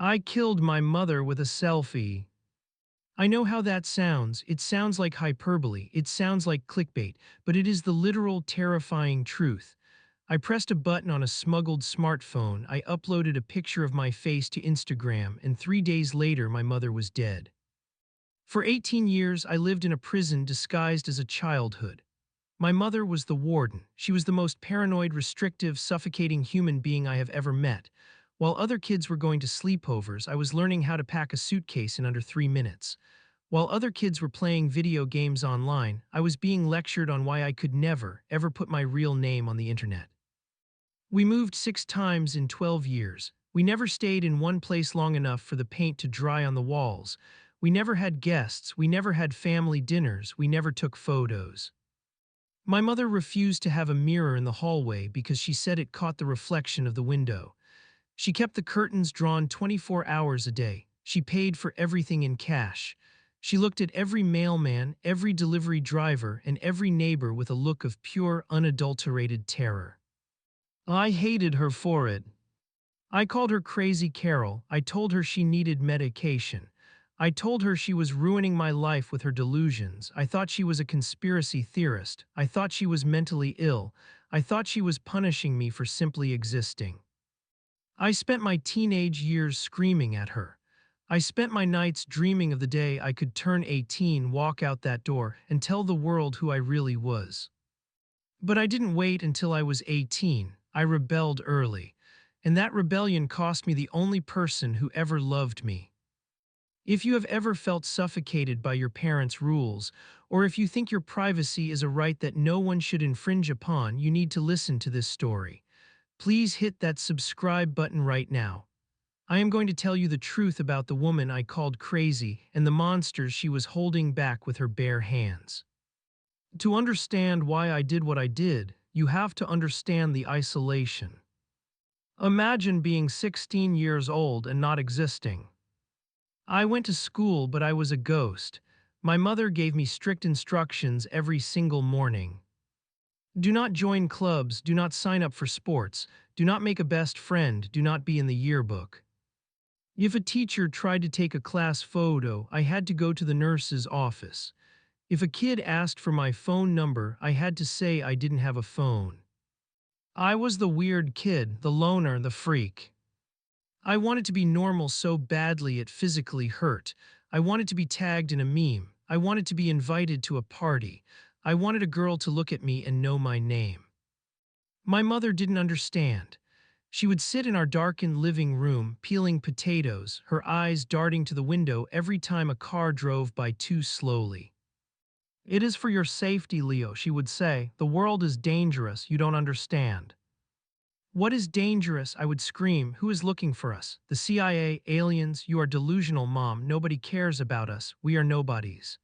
I killed my mother with a selfie. I know how that sounds. It sounds like hyperbole. It sounds like clickbait, but it is the literal terrifying truth. I pressed a button on a smuggled smartphone. I uploaded a picture of my face to Instagram, and 3 days later, my mother was dead. For 18 years, I lived in a prison disguised as a childhood. My mother was the warden. She was the most paranoid, restrictive, suffocating human being I have ever met. While other kids were going to sleepovers, I was learning how to pack a suitcase in under 3 minutes. While other kids were playing video games online, I was being lectured on why I could never, ever put my real name on the internet. We moved 6 times in 12 years. We never stayed in one place long enough for the paint to dry on the walls. We never had guests. We never had family dinners. We never took photos. My mother refused to have a mirror in the hallway because she said it caught the reflection of the window. She kept the curtains drawn 24 hours a day. She paid for everything in cash. She looked at every mailman, every delivery driver, and every neighbor with a look of pure, unadulterated terror. I hated her for it. I called her Crazy Carol. I told her she needed medication. I told her she was ruining my life with her delusions. I thought she was a conspiracy theorist. I thought she was mentally ill. I thought she was punishing me for simply existing. I spent my teenage years screaming at her. I spent my nights dreaming of the day I could turn 18, walk out that door, and tell the world who I really was. But I didn't wait until I was 18. I rebelled early. And that rebellion cost me the only person who ever loved me. If you have ever felt suffocated by your parents' rules, or if you think your privacy is a right that no one should infringe upon, you need to listen to this story. Please hit that subscribe button right now. I am going to tell you the truth about the woman I called crazy and the monsters she was holding back with her bare hands. To understand why I did what I did, you have to understand the isolation. Imagine being 16 years old and not existing. I went to school, but I was a ghost. My mother gave me strict instructions every single morning. Do not join clubs, do not sign up for sports, do not make a best friend, do not be in the yearbook. If a teacher tried to take a class photo, I had to go to the nurse's office. If a kid asked for my phone number, I had to say I didn't have a phone. I was the weird kid, the loner, the freak. I wanted to be normal so badly it physically hurt. I wanted to be tagged in a meme. I wanted to be invited to a party. I wanted a girl to look at me and know my name. My mother didn't understand. She would sit in our darkened living room, peeling potatoes, her eyes darting to the window every time a car drove by too slowly. "It is for your safety, Leo," she would say. "The world is dangerous, you don't understand." "What is dangerous?" I would scream. "Who is looking for us? The CIA, aliens? You are delusional, Mom. Nobody cares about us. We are nobodies."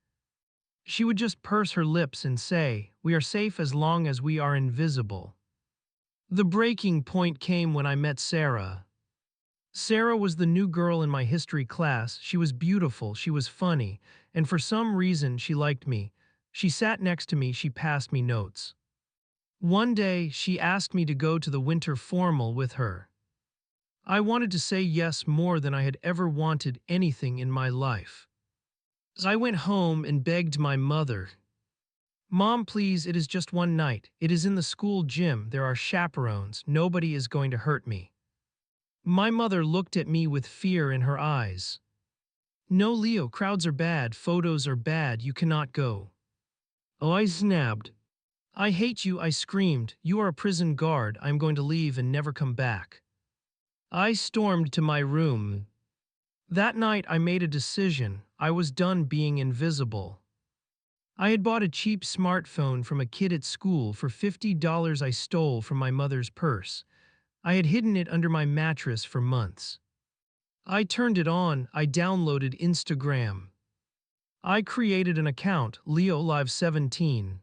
She would just purse her lips and say, "We are safe as long as we are invisible." The breaking point came when I met Sarah. Sarah was the new girl in my history class. She was beautiful, she was funny, and for some reason she liked me. She sat next to me, she passed me notes. One day, she asked me to go to the winter formal with her. I wanted to say yes more than I had ever wanted anything in my life. I went home and begged my mother, "Mom, please, it is just one night. It is in the school gym. There are chaperones. Nobody is going to hurt me." My mother looked at me with fear in her eyes. "No, Leo, crowds are bad. Photos are bad. You cannot go." Oh, I snapped. "I hate you," I screamed. "You are a prison guard. I am going to leave and never come back." I stormed to my room. That night I made a decision. I was done being invisible. I had bought a cheap smartphone from a kid at school for $50 I stole from my mother's purse. I had hidden it under my mattress for months. I turned it on. I downloaded Instagram. I created an account, Leo Live 17.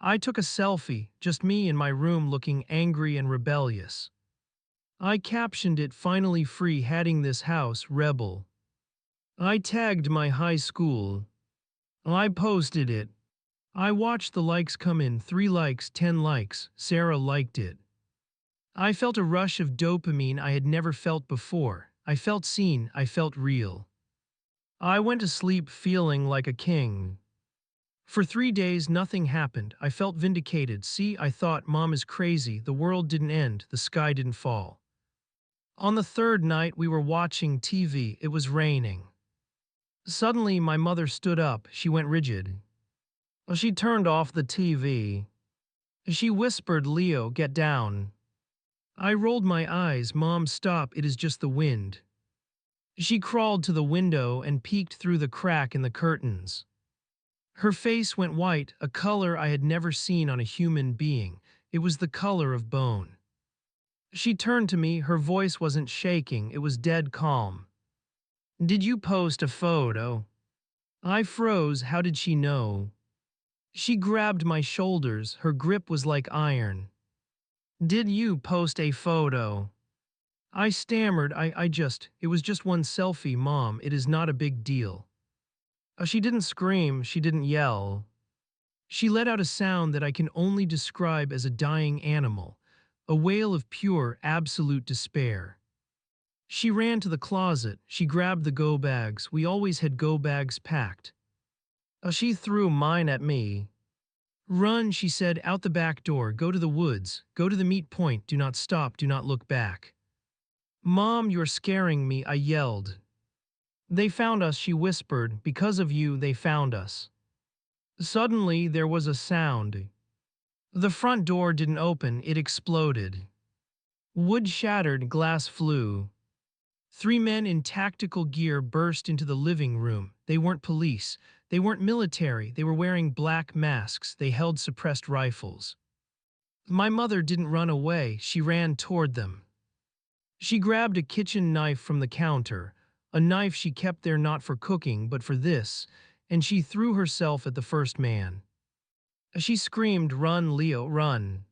I took a selfie, just me in my room looking angry and rebellious. I captioned it, "Finally free, heading this house, rebel." I tagged my high school. I posted it. I watched the likes come in, 3 likes, 10 likes, Sarah liked it. I felt a rush of dopamine I had never felt before. I felt seen, I felt real. I went to sleep feeling like a king. For 3 days, nothing happened. I felt vindicated. See, I thought, Mom is crazy. The world didn't end. The sky didn't fall. On the third night, we were watching TV. It was raining. Suddenly, my mother stood up. She went rigid. She turned off the TV. She whispered, Leo, get down. I rolled my eyes. Mom, stop. It is just the wind. She crawled to the window and peeked through the crack in the curtains. Her face went white, a color I had never seen on a human being. It was the color of bone. She turned to me. Her voice wasn't shaking. It was dead calm. Did you post a photo? I froze. How did she know? She grabbed my shoulders. Her grip was like iron. Did you post a photo? I stammered. It was just one selfie, Mom. It is not a big deal. She didn't scream. She didn't yell. She let out a sound that I can only describe as a dying animal, a wail of pure, absolute despair. She ran to the closet. She grabbed the go bags. We always had go bags packed. She threw mine at me. Run, she said, out the back door. Go to the woods. Go to the meat point. Do not stop. Do not look back. Mom, you're scaring me, I yelled. They found us, she whispered. Because of you, they found us. Suddenly, there was a sound. The front door didn't open, it exploded. Wood shattered, glass flew. 3 men in tactical gear burst into the living room. They weren't police. They weren't military. They were wearing black masks. They held suppressed rifles. My mother didn't run away. She ran toward them. She grabbed a kitchen knife from the counter, a knife she kept there not for cooking but for this, and she threw herself at the first man. She screamed, "Run, Leo, run."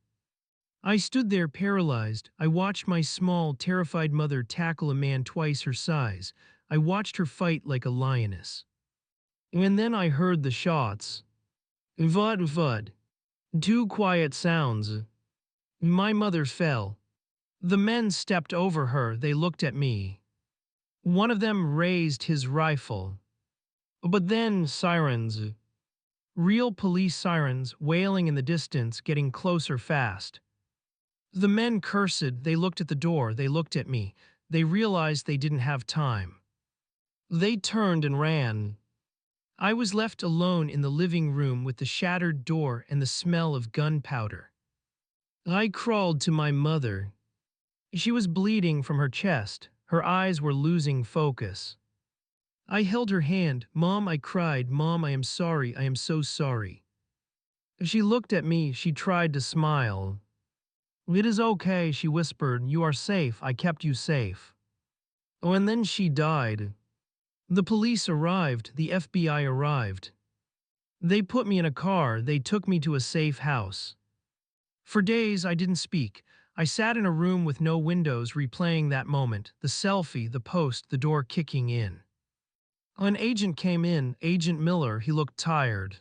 I stood there paralyzed. I watched my small, terrified mother tackle a man twice her size. I watched her fight like a lioness. And then I heard the shots. Vud, vud. 2 quiet sounds. My mother fell. The men stepped over her. They looked at me. One of them raised his rifle. But then sirens. Real police sirens, wailing in the distance, getting closer fast. The men cursed. They looked at the door. They looked at me. They realized they didn't have time. They turned and ran. I was left alone in the living room with the shattered door and the smell of gunpowder. I crawled to my mother. She was bleeding from her chest. Her eyes were losing focus. I held her hand. Mom, I cried. Mom, I am sorry. I am so sorry. She looked at me. She tried to smile. It is okay, she whispered. You are safe. I kept you safe. Oh, and then she died. The police arrived. The FBI arrived. They put me in a car. They took me to a safe house. For days, I didn't speak. I sat in a room with no windows replaying that moment, the selfie, the post, the door kicking in. An agent came in, Agent Miller. He looked tired.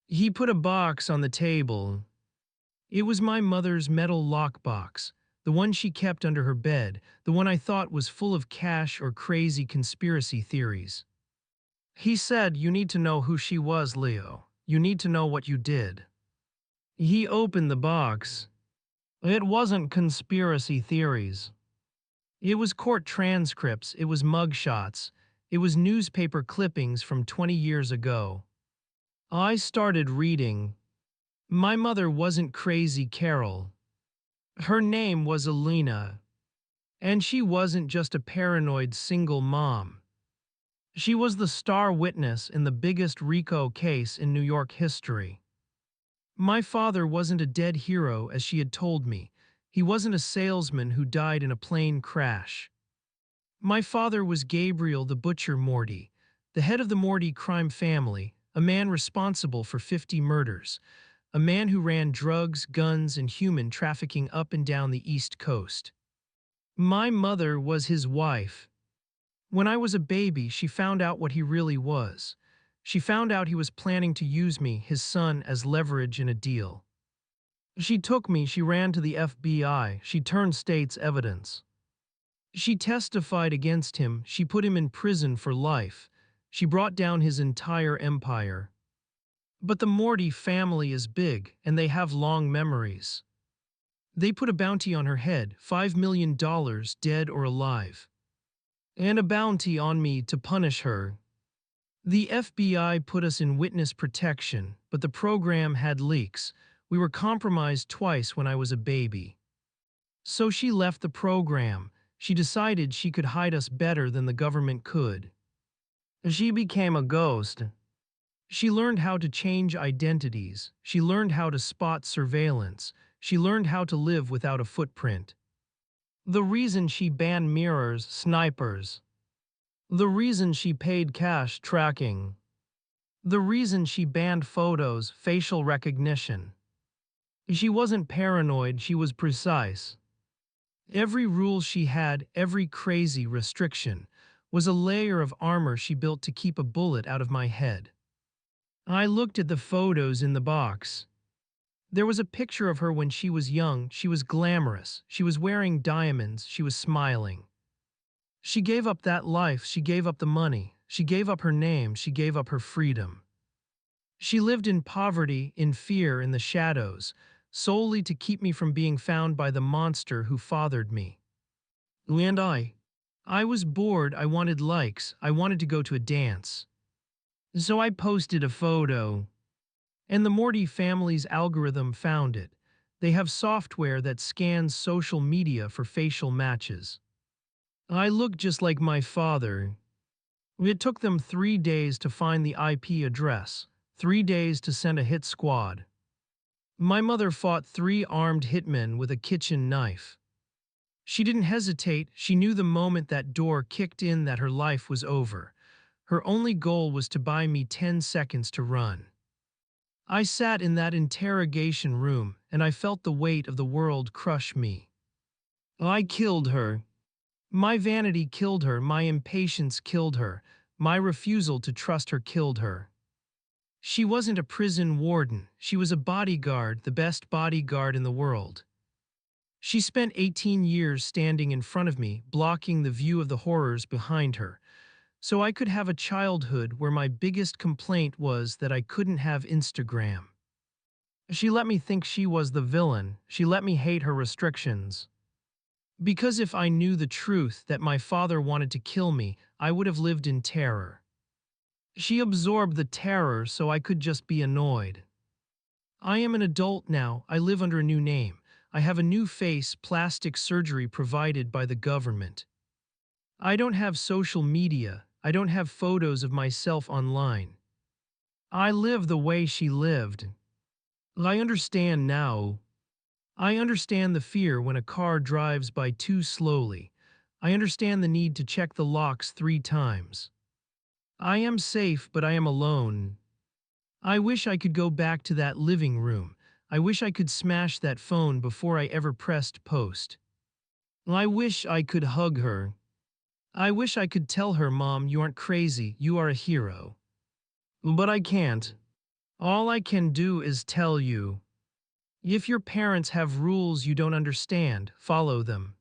He put a box on the table. It was my mother's metal lockbox, the one she kept under her bed, the one I thought was full of cash or crazy conspiracy theories. He said, "You need to know who she was, Leo. You need to know what you did." He opened the box. It wasn't conspiracy theories. It was court transcripts, it was mugshots, it was newspaper clippings from 20 years ago. I started reading. My mother wasn't Crazy Carol. Her name was Alina. And she wasn't just a paranoid single mom. She was the star witness in the biggest RICO case in New York history. My father wasn't a dead hero, as she had told me. He wasn't a salesman who died in a plane crash. My father was Gabriel the Butcher Morty, the head of the Morty crime family, a man responsible for 50 murders, a man who ran drugs, guns, and human trafficking up and down the East Coast. My mother was his wife. When I was a baby, she found out what he really was. She found out he was planning to use me, his son, as leverage in a deal. She took me, she ran to the FBI, she turned state's evidence. She testified against him, she put him in prison for life. She brought down his entire empire. But the Morty family is big, and they have long memories. They put a bounty on her head, $5 million, dead or alive. And a bounty on me to punish her. The FBI put us in witness protection, but the program had leaks. We were compromised twice when I was a baby. So she left the program. She decided she could hide us better than the government could. She became a ghost. She learned how to change identities. She learned how to spot surveillance. She learned how to live without a footprint. The reason she banned mirrors, snipers. The reason she paid cash, tracking. The reason she banned photos, facial recognition. She wasn't paranoid, she was precise. Every rule she had, every crazy restriction, was a layer of armor she built to keep a bullet out of my head. I looked at the photos in the box. There was a picture of her when she was young. She was glamorous. She was wearing diamonds. She was smiling. She gave up that life. She gave up the money. She gave up her name. She gave up her freedom. She lived in poverty, in fear, in the shadows, solely to keep me from being found by the monster who fathered me. And I was bored. I wanted likes. I wanted to go to a dance. So I posted a photo. And the Morty family's algorithm found it. They have software that scans social media for facial matches. I look just like my father. It took them 3 days to find the IP address, 3 days to send a hit squad. My mother fought 3 armed hitmen with a kitchen knife. She didn't hesitate. She knew the moment that door kicked in that her life was over. Her only goal was to buy me 10 seconds to run. I sat in that interrogation room, and I felt the weight of the world crush me. I killed her. My vanity killed her, my impatience killed her, my refusal to trust her killed her. She wasn't a prison warden, she was a bodyguard, the best bodyguard in the world. She spent 18 years standing in front of me, blocking the view of the horrors behind her, so I could have a childhood where my biggest complaint was that I couldn't have Instagram. She let me think she was the villain. She let me hate her restrictions. Because if I knew the truth that my father wanted to kill me, I would have lived in terror. She absorbed the terror so I could just be annoyed. I am an adult now. I live under a new name. I have a new face, plastic surgery provided by the government. I don't have social media. I don't have photos of myself online. I live the way she lived. I understand now. I understand the fear when a car drives by too slowly. I understand the need to check the locks 3 times. I am safe, but I am alone. I wish I could go back to that living room. I wish I could smash that phone before I ever pressed post. I wish I could hug her. I wish I could tell her, Mom, you aren't crazy, you are a hero. But I can't. All I can do is tell you. If your parents have rules you don't understand, follow them.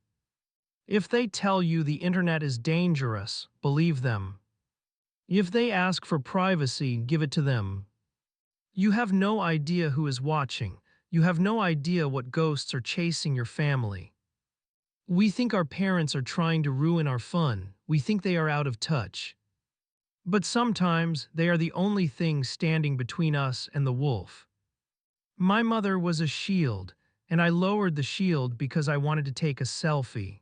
If they tell you the internet is dangerous, believe them. If they ask for privacy, give it to them. You have no idea who is watching. You have no idea what ghosts are chasing your family. We think our parents are trying to ruin our fun. We think they are out of touch. But sometimes they are the only thing standing between us and the wolf. My mother was a shield, and I lowered the shield because I wanted to take a selfie.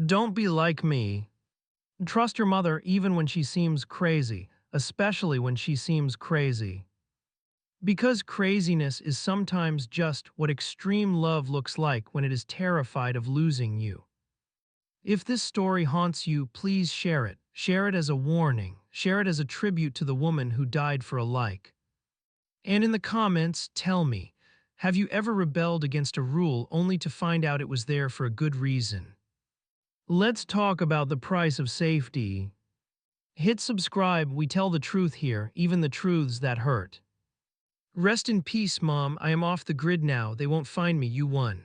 Don't be like me. Trust your mother even when she seems crazy, especially when she seems crazy. Because craziness is sometimes just what extreme love looks like when it is terrified of losing you. If this story haunts you, please share it. Share it as a warning. Share it as a tribute to the woman who died for a like. And in the comments, tell me, have you ever rebelled against a rule only to find out it was there for a good reason? Let's talk about the price of safety. Hit subscribe, we tell the truth here, even the truths that hurt. Rest in peace, Mom, I am off the grid now, they won't find me, you won.